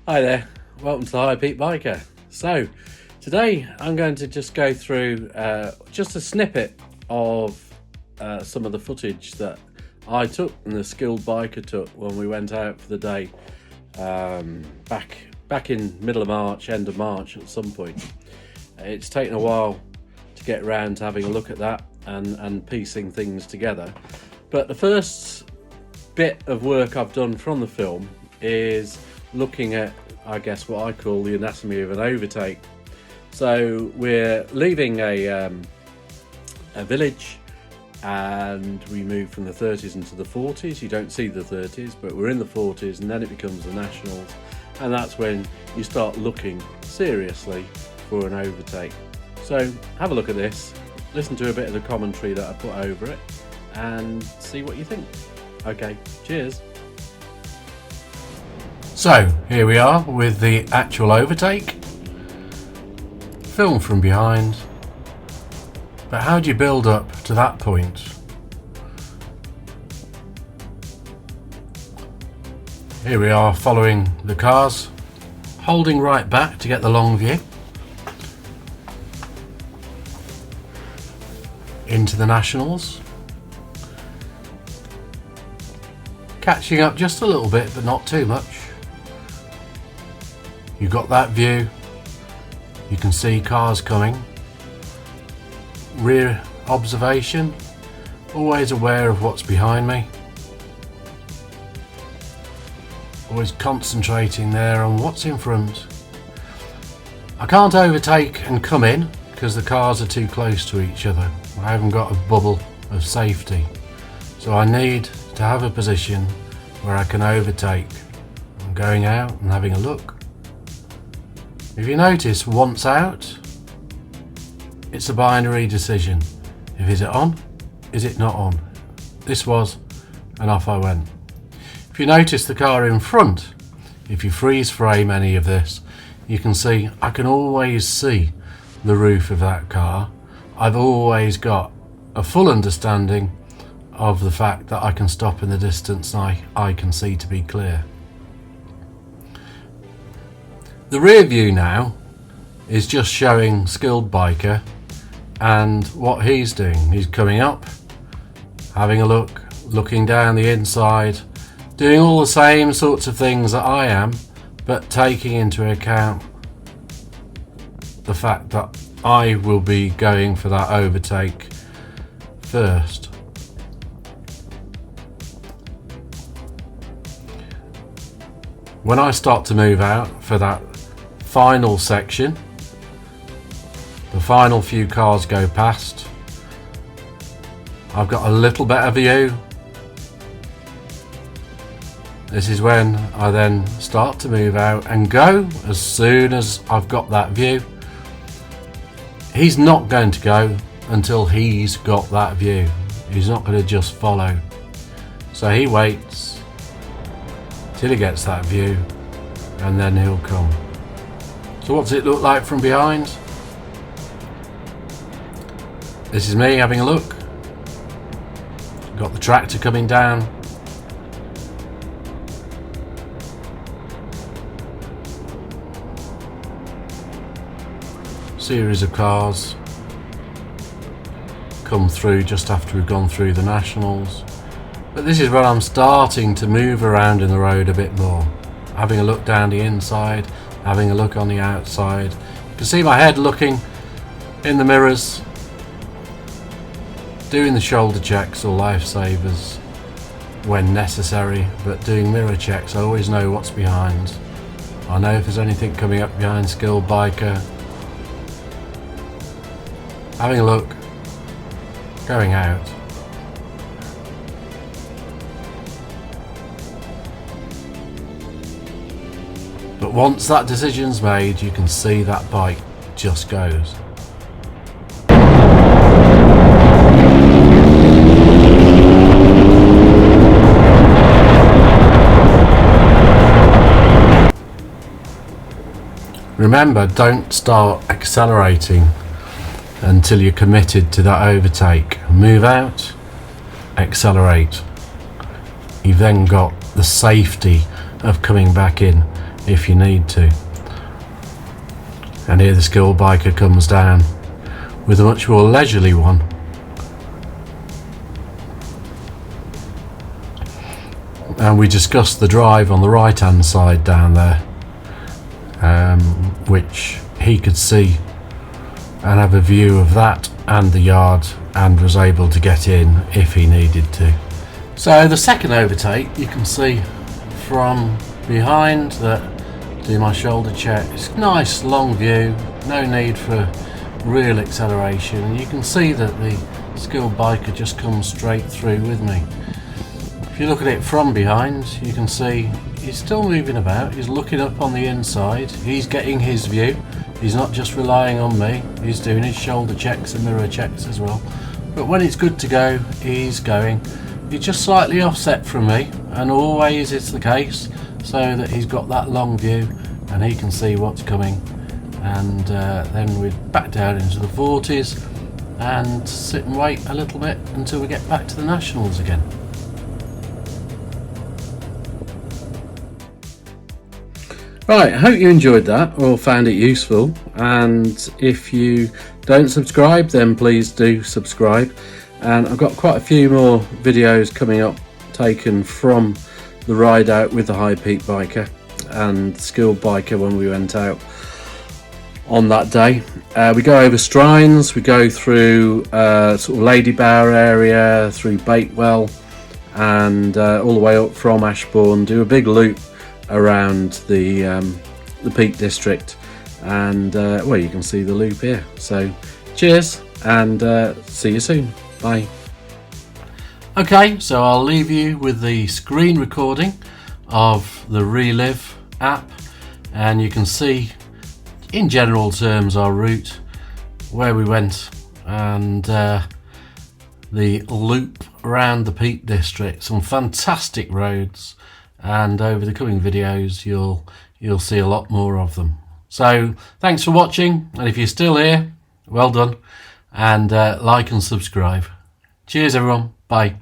Hi there, welcome to the HighPeakBiker. So today I'm going to just go through just a snippet of some of the footage that I took and the skilled biker took when we went out for the day back in middle of March, end of March at some point. It's taken a while to get around to having a look at that and piecing things together, but the first bit of work I've done from the film is looking at, I guess, what I call the anatomy of an overtake. So we're leaving a village and we move from the 30s into the 40s. You don't see the 30s, but we're in the 40s, and then it becomes the nationals, and that's when you start looking seriously for an overtake. So have a look at this, listen to a bit of the commentary that I put over it, and see what you think. Okay, cheers. So here we are with the actual overtake, filmed from behind. But how do you build up to that point? Here we are following the cars, holding right back to get the long view into the nationals, catching up just a little bit but not too much. You've got that view, you can see cars coming, rear observation, always aware of what's behind me, always concentrating there on what's in front. I can't overtake and come in because the cars are too close to each other. I haven't got a bubble of safety, so I need to have a position where I can overtake. I'm going out and having a look. If you notice, once out, it's a binary decision. Is it on? Is it not on? This was, and off I went. If you notice the car in front, if you freeze frame any of this, you can see, I can always see the roof of that car. I've always got a full understanding of the fact that I can stop in the distance and I can see to be clear. The rear view now is just showing skilled biker and what he's doing. He's coming up, having a look, looking down the inside, doing all the same sorts of things that I am, but taking into account the fact that I will be going for that overtake first. When I start to move out for that final section, the final few cars go past, I've got a little better view. This is when I then start to move out and go as soon as I've got that view. He's not going to go until he's got that view. He's not going to just follow. So he waits till he gets that view and then he'll come. So what's it look like from behind? This is me having a look. Got the tractor coming down. Series of cars come through just after we've gone through the nationals. But this is where I'm starting to move around in the road a bit more. Having a look down the inside, having a look on the outside. You can see my head looking in the mirrors, doing the shoulder checks or lifesavers when necessary, but doing mirror checks. I always know what's behind. I know if there's anything coming up behind skilled biker. Having a look, going out. But once that decision's made, you can see that bike just goes. Remember, don't start accelerating until you're committed to that overtake. Move out, accelerate. You've then got the safety of coming back in if you need to. And here the skilled biker comes down with a much more leisurely one. And we discussed the drive on the right hand side down there, which he could see and have a view of that and the yard, and was able to get in if he needed to. So the second overtake, you can see from behind that, do my shoulder check, it's a nice long view, no need for real acceleration, and you can see that the skilled biker just comes straight through with me. If you look at it from behind, you can see he's still moving about, he's looking up on the inside, he's getting his view, he's not just relying on me, he's doing his shoulder checks and mirror checks as well. But when it's good to go, he's going. He's just slightly offset from me, and always it's the case, so that he's got that long view and he can see what's coming. And then we're back down into the 40s and sit and wait a little bit until we get back to the Nationals again. Right, I hope you enjoyed that or found it useful, and if you don't subscribe then please do subscribe. And I've got quite a few more videos coming up taken from the ride out with the HighPeakBiker and skilled biker when we went out on that day. We go over Strines, we go through sort of Lady Bower area, through Bakewell, and all the way up from Ashbourne, do a big loop around the Peak District, and well, you can see the loop here. So cheers, and see you soon. Bye. Okay, so I'll leave you with the screen recording of the Relive app, and you can see in general terms our route, where we went, and the loop around the Peak District. Some fantastic roads, and over the coming videos you'll see a lot more of them. So thanks for watching, and if you're still here, well done, and like and subscribe. Cheers everyone, bye.